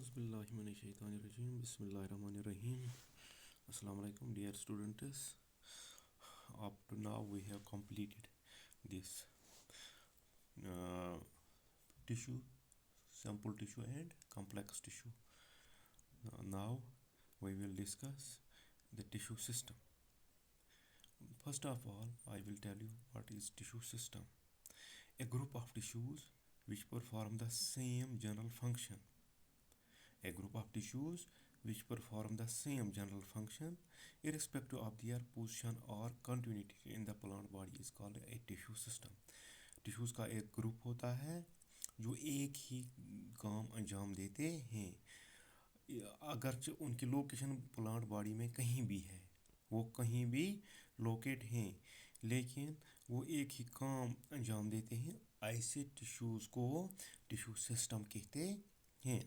Auzubillahiminash-shaytanir-rajim. Bismillahir-rahmanir-rahim. Assalamu alaikum, dear students. Up to now, we have completed this uh, tissue, sample tissue, and complex tissue. Now, we will discuss the tissue system. First of all, I will tell you what is tissue system. A group of tissues which perform the same general function. A group of tissues which perform the same general function irrespective of their position or continuity in the plant body is called a tissue system. Tissues का एक group होता है जो एक ही काम अंजाम देते हैं, अगरचे उनकी लोकेशन प्लांट बॉडी में कहीं भी है, वो कहीं भी लोकेट हैं, लेकिन वो एक ही काम अंजाम देते हैं। ऐसे टिश्यूज़ को टिश्यू सिस्टम कहते हैं।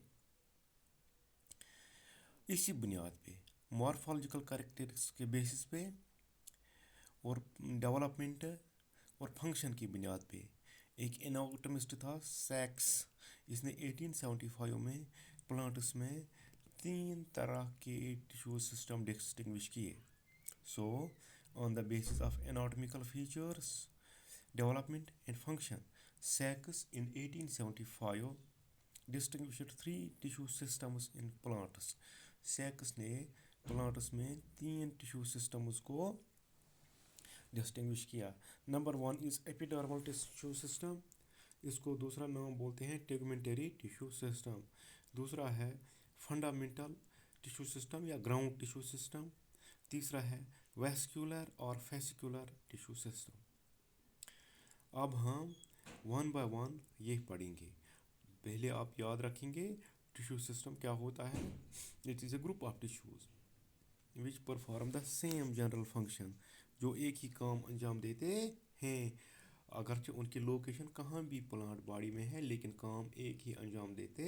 इसी बुनियाद पे मॉर्फोलॉजिकल कैरेक्टरिस्टिक्स के बेसिस पे और डेवलपमेंट और फंक्शन की बुनियाद पे एक एनाटॉमिस्ट था सैक्स। इसने 1875 में प्लांट्स में 3 तरह के टिश्यू सिस्टम डिस्टिंग्विश किए। So on the basis of anatomical features, development and function, सैक्स in 1875 distinguished 3 tissue systems in plants. सैक्स ने प्लांट्स में 3 टिश्यू सिस्टम्स को डिस्टिंग्विश किया। Number 1 is epidermal tissue system, इसको दूसरा नाम बोलते हैं टेगमेंटरी टिश्यू सिस्टम। दूसरा है फंडामेंटल टिश्यू सिस्टम या ग्राउंड टिश्यू सिस्टम। तीसरा है वैस्कुलर और फेसिकुलर टिश्यू सिस्टम। अब हम वन बाय वन ये पढ़ेंगे। पहले आप याद रखेंगे टिश्यू सिस्टम क्या होता है। It is a group of tissues which perform the same general function, जो एक ही काम अंजाम देते हैं, अगरचे उनकी लोकेशन कहाँ भी प्लांट बॉडी में है, लेकिन काम एक ही अंजाम देते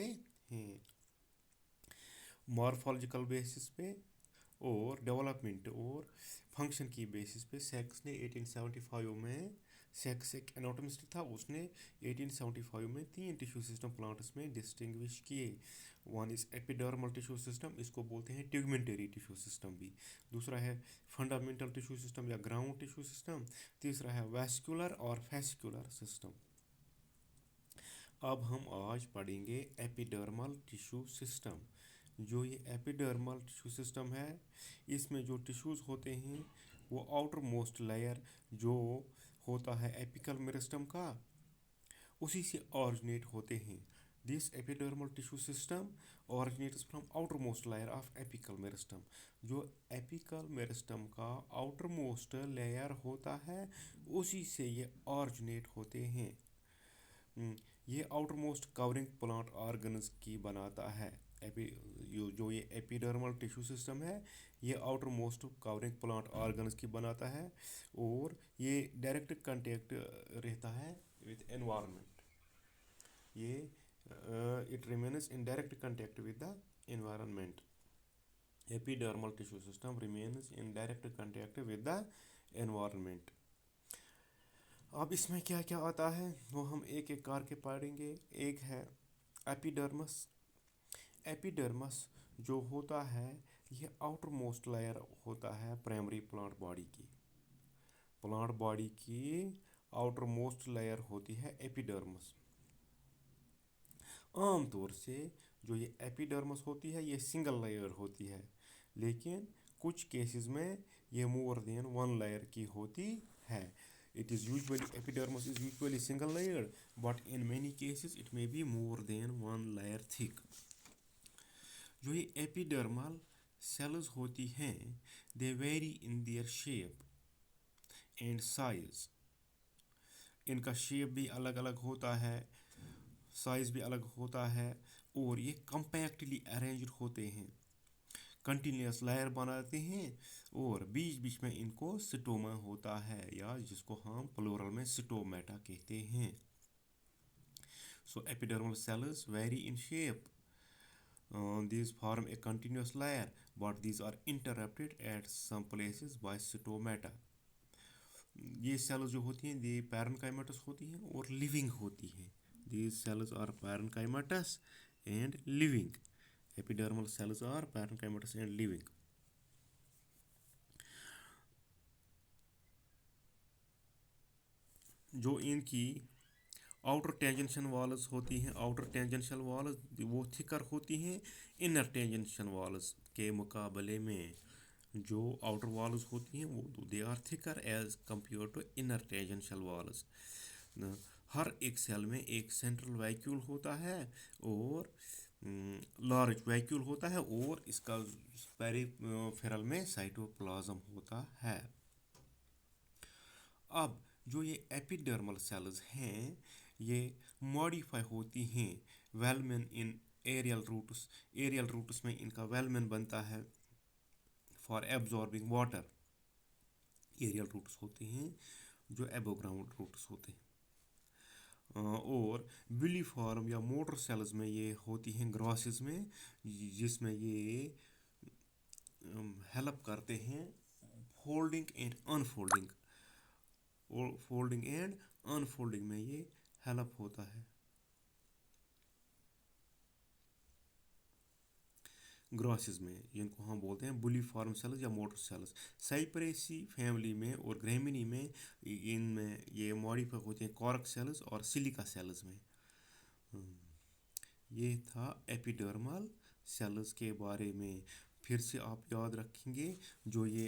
हैं। मॉर्फोलॉजिकल बेसिस पे और डेवलपमेंट और फंक्शन की बेसिस पे सैक्स ने 1875 में, सैक्स एक एनाटॉमिस्ट था, उसने 1875 में 3 टिश्यू सिस्टम प्लांट्स में डिस्टिंग्विश किए। One is epidermal tissue system, इसको बोलते हैं टेगमेंटरी टिश्यू सिस्टम भी। दूसरा है फंडामेंटल टिश्यू सिस्टम या ग्राउंड टिश्यू सिस्टम। तीसरा है वैस्कुलर और फेसिकुलर सिस्टम। अब हम आज पढ़ेंगे एपिडर्मल टिश्यू सिस्टम। जो ये एपिडर्मल टिश्यू सिस्टम है, इसमें जो टिश्यूज़ होते हैं वो आउटर मोस्ट लेयर जो होता है एपिकल मेरिस्टम का, उसी से ऑरिजिनेट होते हैं। This epidermal tissue system originates from outer most layer of apical meristem. जो एपिकल मेरिस्टम का आउटर मोस्ट लेयर होता है, उसी से ये ऑरिजिनेट होते हैं। ये outer most covering plant organs की बनाता है। जो ये एपिडर्मल टिश्यू सिस्टम है, ये outer most covering plant organs की बनाता है और ये डायरेक्ट कांटेक्ट रहता है विद एनवायरनमेंट। ये it remains in direct contact with the environment. Epidermal tissue system remains in direct contact with the environment. अब इसमें क्या क्या आता है वो हम एक एक करके पढ़ेंगे। एक है एपिडर्मस। एपिडर्मस जो होता है ये आउटर मोस्ट लेयर होता है प्राइमरी प्लांट बॉडी की। प्लांट बॉडी की आउटर मोस्ट लेयर होती है एपिडर्मस। आमतौर से जो ये एपिडर्मस होती है ये सिंगल लेयर होती है, लेकिन कुछ केसेस में ये मोर देन 1 लेयर की होती है। It is usually epidermis is usually single layered, but in many cases it may be more than 1 layer thick. जो ये एपिडर्मल सेल्स होती हैं, they vary in their shape and size. इनका shape भी अलग अलग होता है, साइज भी अलग होता है, और ये कंपैक्टली अरेंज्ड होते हैं, कंटिन्यूस लेयर बनाते हैं, और बीच बीच में इनको स्टोमा होता है, या जिसको हम प्लूरल में स्टोमेटा कहते हैं। So epidermal cells vary in shape, these form a continuous layer, but these are interrupted at some places by stomata. ये सेल्स जो होती हैं ये पैरेन्काइमेटस होती हैं और लिविंग होती हैं। These cells are parenchymatous and living. Epidermal cells are parenchymatous and living. जो इनकी आउटर टेंजेंशियल वॉल्स होती हैं, आउटर टेंजेंशियल वॉल्स वो थिकर होती हैं इनर टेंजेंशियल वॉल्स के मुकाबले में। जो आउटर वॉल्स होती हैं वो they are thicker as compare to inner tangential walls. हर एक सेल में एक सेंट्रल वैक्यूल होता है और लार्ज वैक्यूल होता है, और इसका पेरिफेरल में साइटोप्लाज्म होता है। अब जो ये एपिडर्मल सेल्स हैं ये मॉडिफाई होती हैं velamen in aerial roots. Aerial roots में इनका वेलमेन बनता है for absorbing water. Aerial roots होते हैं जो एबोग्राउंड रूट्स होते हैं। और बिलीफॉर्म या मोटर सेल्स में ये होती हैं ग्रॉसिस में, जिसमें ये हेल्प करते हैं फोल्डिंग एंड अनफोल्डिंग, और फोल्डिंग एंड अनफोल्डिंग में ये हेल्प होता है। ग्रॉसिस में जिनको हम बोलते हैं बुलीफॉर्म सेल्स या मोटर सेल्स। साइप्रेसी फैमिली में और ग्रेमिनी में इनमें ये मॉडिफाई होते हैं कॉर्क सेल्स और सिलिका सेल्स में। ये था एपिडर्मल सेल्स के बारे में। फिर से आप याद रखेंगे जो ये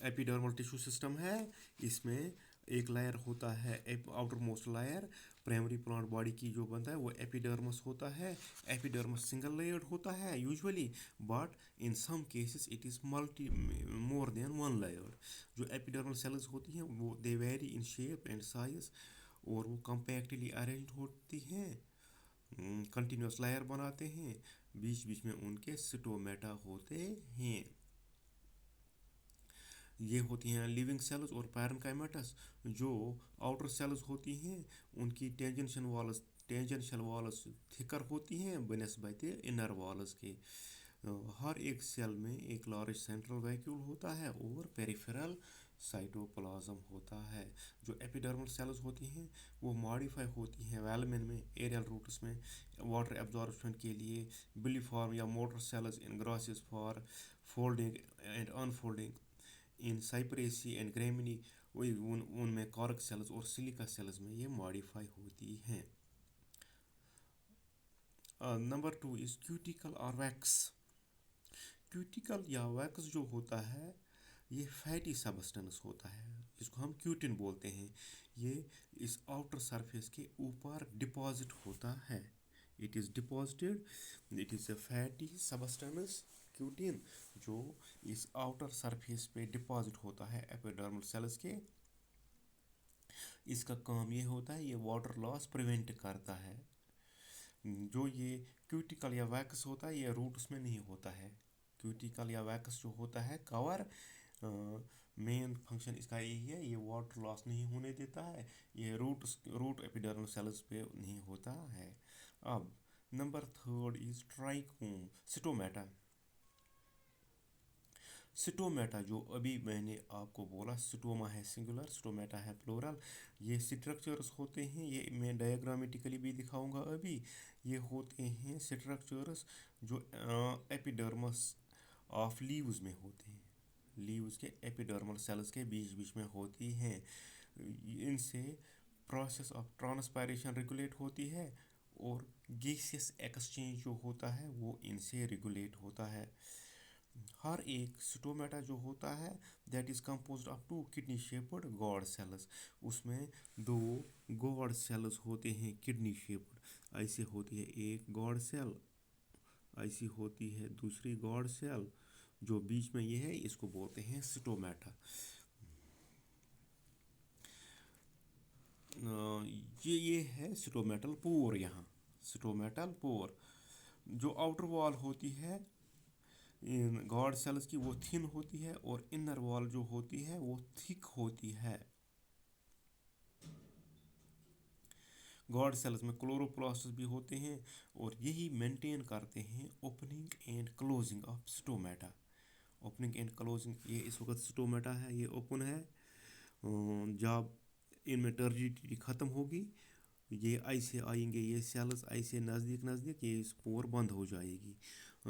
एपिडर्मल टिश्यू सिस्टम है, इसमें एक लेयर होता है outer most layer. Primary plant body की जो बनता है वो एपिडर्मस होता है। एपिडर्मस सिंगल लेयर्ड होता है usually, but in some cases it is multi more than one layered. जो एपिडर्मल सेल्स होती हैं वो they vary in shape and size, और वो कम्पैक्टली अरेंज होती हैं, कंटिन्यूस लेयर बनाते हैं, बीच बीच में उनके स्टोमेटा होते हैं। ये होती हैं लिविंग सेल्स और पैरेन्काइमेटस। जो आउटर सेल्स होती हैं उनकी टेंजेंशियल वॉल्स थिकर होती हैं बनस्बत इनर वॉल्स के। हर एक सेल में एक लार्ज सेंट्रल वैक्यूल होता है और पेरिफेरल साइटोप्लाज्म होता है। जो एपिडर्मल सेल्स होती हैं वो मॉडिफाई होती हैं वेलमेन में, एरियल रूट्स में वाटर एब्जॉर्प्शन के लिए, बिलीफॉर्म या motor cells in grasses for folding and unfolding, in Cyperaceae and Gramineae उनमें कॉर्क सेल्स और सिलिका सेल्स में ये मॉडिफाई होती हैं। नंबर 2 इज क्यूटिकल और वैक्स। क्यूटिकल या वैक्स जो होता है ये फैटी सबस्टेंस होता है जिसको हम क्यूटिन बोलते हैं। ये इस आउटर सरफेस के ऊपर डिपॉजिट होता है। It is deposited, it is a fatty substance cutin जो इस आउटर सरफेस पे डिपॉजिट होता है एपिडर्मल सेल्स के। इसका काम ये होता है ये वाटर लॉस प्रिवेंट करता है। जो ये क्यूटिकल या वैक्स होता है ये रूट्स में नहीं होता है। क्यूटिकल या वैक्स जो होता है कवर, मेन फंक्शन इसका यही है, ये वाटर लॉस नहीं होने देता है। ये रूट एपिडर्मल सेल्स पे नहीं होता है। अब number 3 is trichome stomata. Stomata जो अभी मैंने आपको बोला, स्टोमा है सिंगुलर, स्टोमेटा है प्लूरल। ये स्ट्रक्चर्स होते हैं, ये मैं डायग्रामेटिकली भी दिखाऊंगा अभी। ये होते हैं स्ट्रक्चर्स जो एपिडर्मस ऑफ लीव्स में होते हैं, लीव्स के एपिडर्मल सेल्स के बीच बीच में होती हैं। इनसे प्रोसेस ऑफ ट्रांसपायरेशन रेगुलेट होती है, और गैसियस एक्सचेंज जो होता है वो इनसे रेगुलेट होता है। हर एक स्टोमेटा जो होता है that is composed of 2 kidney shaped guard cells. उसमें 2 गॉड सेल्स होते हैं किडनी शेप्ड। ऐसे होती है एक गॉड सेल, ऐसी होती है दूसरी गॉड सेल, जो बीच में ये है इसको बोलते हैं स्टोमेटा। ये है स्टोमेटल पोर। यहाँ स्टोमेटल पोर जो आउटर वॉल होती है इन गॉड सेल्स की वो थिन होती है, और इनर वॉल जो होती है वो थिक होती है। गॉड सेल्स में क्लोरोप्लास्ट भी होते हैं, और यही मेंटेन करते हैं opening and closing of stomata. Opening and closing, ये इस वक्त स्टोमेटा है ये ओपन है, जब इनमें टर्जिडिटी ख़त्म होगी ये ऐसे आएंगे, ये सेल्स ऐसे नज़दीक नज़दीक, ये स्पोर बंद हो जाएगी।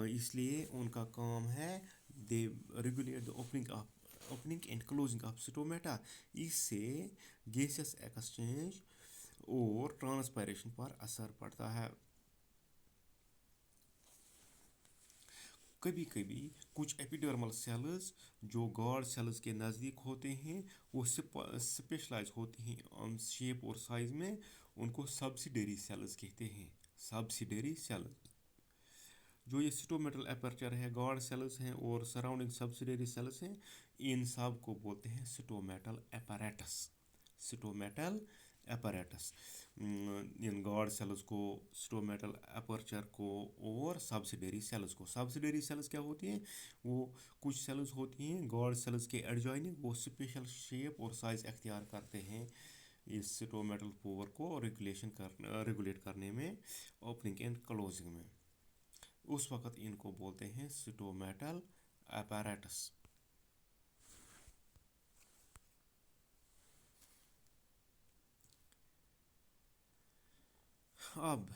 इसलिए उनका काम है, they regulate the opening and closing of stomata. इससे गैसेस एक्सचेंज और ट्रांसपायरेशन पर असर पड़ता है। कभी कभी कुछ एपिडर्मल सेल्स जो गार्ड सेल्स के नज़दीक होते हैं, वो स्पेशलाइज होते हैं शेप और साइज में। उनको सब्सिडरी सेल्स कहते हैं। सब्सिडरी सेल्स, जो ये स्टोमेटल अपर्चर है, गार्ड सेल्स हैं और सराउंडिंग सब्सिडरी सेल्स हैं, इन सब को बोलते हैं स्टोमेटल अपैरेटस। स्टोमेटल अपैरेटस, इन गार्ड सेल्स को, स्टोमेटल अपर्चर को और सब्सिडरी सेल्स को। सब्सिडरी सेल्स क्या होती हैं? वो कुछ सेल्स होती हैं गार्ड सेल्स के एडजॉइनिंग, वो स्पेशल शेप और साइज अख्तियार करते हैं इस स्टोमेटल पोर को रेगुलेट करने में, ओपनिंग एंड क्लोजिंग में। उस वक़्त इनको बोलते हैं स्टोमेटल अपैरेटस। अब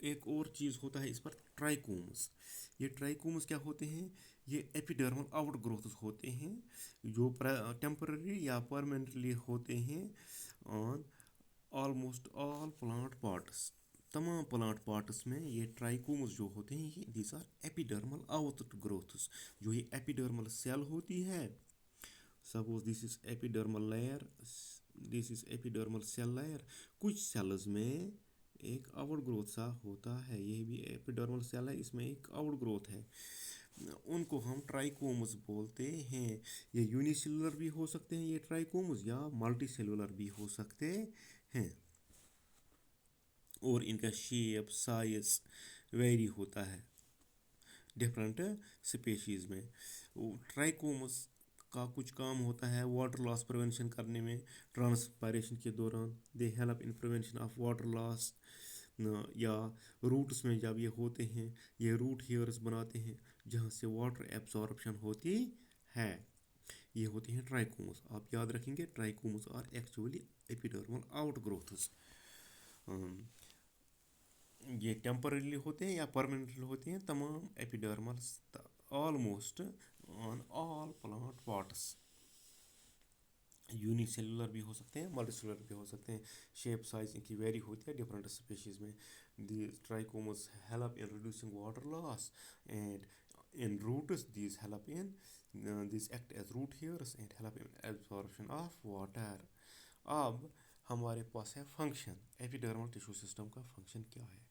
एक और चीज़ होता है इस पर, ट्राइकोम्स। ये ट्राइकोम्स क्या होते हैं? ये एपिडर्मल आउट ग्रोथ्स होते हैं जो टेम्पररी या परमानेंटली होते हैं on almost all plant parts. तमाम प्लांट पार्ट्स में ये ट्राइकोम्स जो होते हैं, ये these are epidermal outgrowths. जो ये एपिडर्मल सेल होती है, suppose this is epidermal layer, this is epidermal cell layer. कुछ सेल्स में एक आउट ग्रोथ सा होता है, ये भी एपिडर्मल सेल है, इसमें एक आउट ग्रोथ है। उनको हम ट्राइकोम्स बोलते हैं। ये यूनिसेलुलर भी हो सकते हैं ये ट्राइकोम्स, या मल्टी सेलुलर भी हो सकते हैं। और इनका शेप साइज वेरी होता है डिफरेंट स्पेशीज़ में। ट्राइकोमस का कुछ काम होता है वाटर लॉस प्रिवेंशन करने में, ट्रांसपायरेशन के दौरान they help in prevention of water loss. या रूट्स में जब ये होते हैं, ये रूट हेयर्स बनाते हैं जहाँ से वाटर एब्जॉर्प्शन होती है। ये होते हैं ट्राइकोमस। आप याद रखेंगे, trichomes are actually epidermal outgrowths. ये टेम्पररीली होते हैं या परमानेंटली होते हैं, तमाम epidermals almost on all plant parts. Unicellular भी हो सकते हैं, मल्टीसेलुलर भी हो सकते हैं। शेप साइज इनकी वेरी होती है डिफरेंट स्पीशीज़ में। The trichomes help in reducing water loss and in roots, these help in this act as root hairs and help in absorption of water. अब हमारे पास है फंक्शन, एपिडर्मल टिश्यू सिस्टम का function क्या है।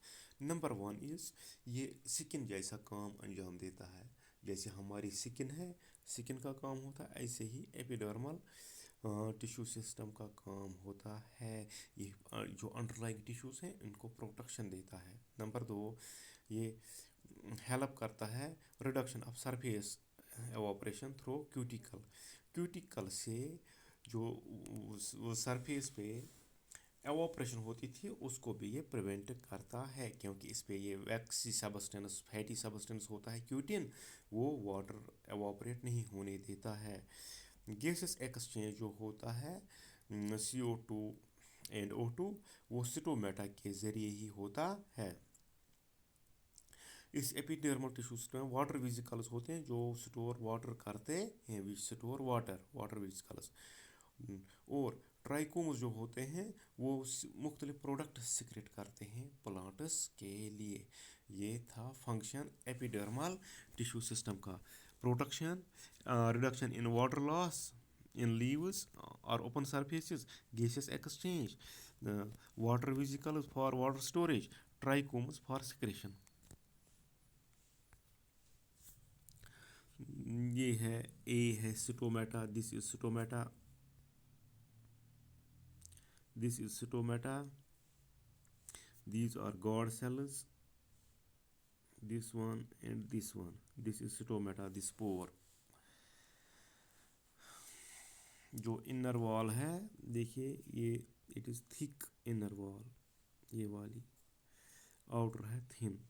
Number one is, ये skin जैसा काम अंजाम देता है। जैसे हमारी स्किन है, स्किन का काम होता है, ऐसे ही एपिडर्मल टिश्यू सिस्टम का काम होता है। ये जो अंडरलाइंग टिश्यूज़ हैं इनको प्रोटेक्शन देता है। नंबर दो, ये हेल्प करता है reduction of surface evaporation through cuticle. Cuticle से जो सरफेस पे एवापोरेशन होती थी उसको भी ये प्रिवेंट करता है, क्योंकि इस पे ये वैक्सी सबस्टेंस, फैटी सबस्टेंस होता है क्यूटिन, वो वाटर एवापोरेट नहीं होने देता है। गैसेस एक्सचेंज जो होता है CO2 एंड O2, वो स्टोमेटा के ज़रिए ही होता है। इस एपिडर्मल टिश्यू सिस्टम में वाटर वेसिकल्स होते हैं जो स्टोर वाटर करते हैं, विच स्टोर वाटर वेसिकल्स। और ट्राइकोम्स जो होते हैं वो मुख्तलिफ प्रोडक्ट सिक्रेट करते हैं प्लांट्स के लिए। ये था फंक्शन एपिडर्मल टिश्यू सिस्टम का। Protection, reduction in water loss in leaves और open surfaces, gases exchange, water vesicles for water storage, trichomes for secretion. ये है, ए है stomata, this is stomata, this is stomata, these are god cells, this one and this one, this is stomata, this spore। जो inner wall है देखिए, ये it is thick inner wall, ये वाली, आउटर है थिन।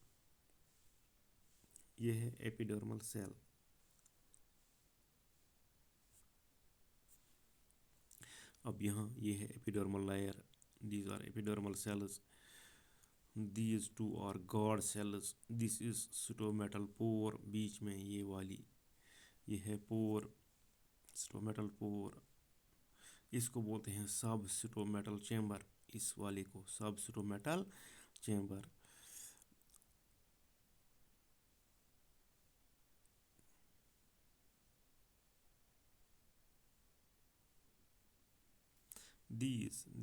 ये है एपिडर्मल सेल। अब यहाँ ये है epidermal layer, these are epidermal cells. These two are guard cells. This is stomatal pore. बीच में ये वाली ये है पोर, स्टोमेटल पोर। इसको बोलते हैं सब स्टोमेटल चेम्बर, इस वाले को सब stomatal chamber.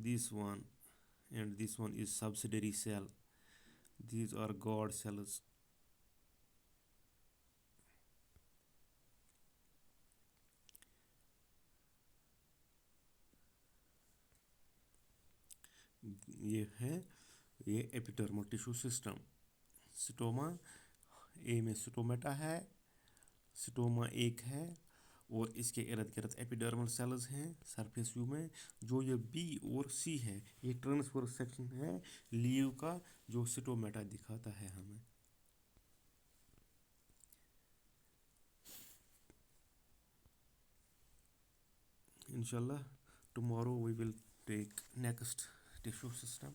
This one and this one is subsidiary cell. These are guard cells. ये एपिडर्मल टिश्यू सिस्टम। स्टोमा ए में स्टोमेटा है, स्टोमा एक है, और इसके इर्द गिर्द एपिडर्मल सेल्स हैं सरफेस व्यू में। जो ये बी और सी है ये ट्रांसवर्स सेक्शन है लीव का, जो स्टोमेटा दिखाता है हमें। Inshallah, tomorrow we will take next tissue system.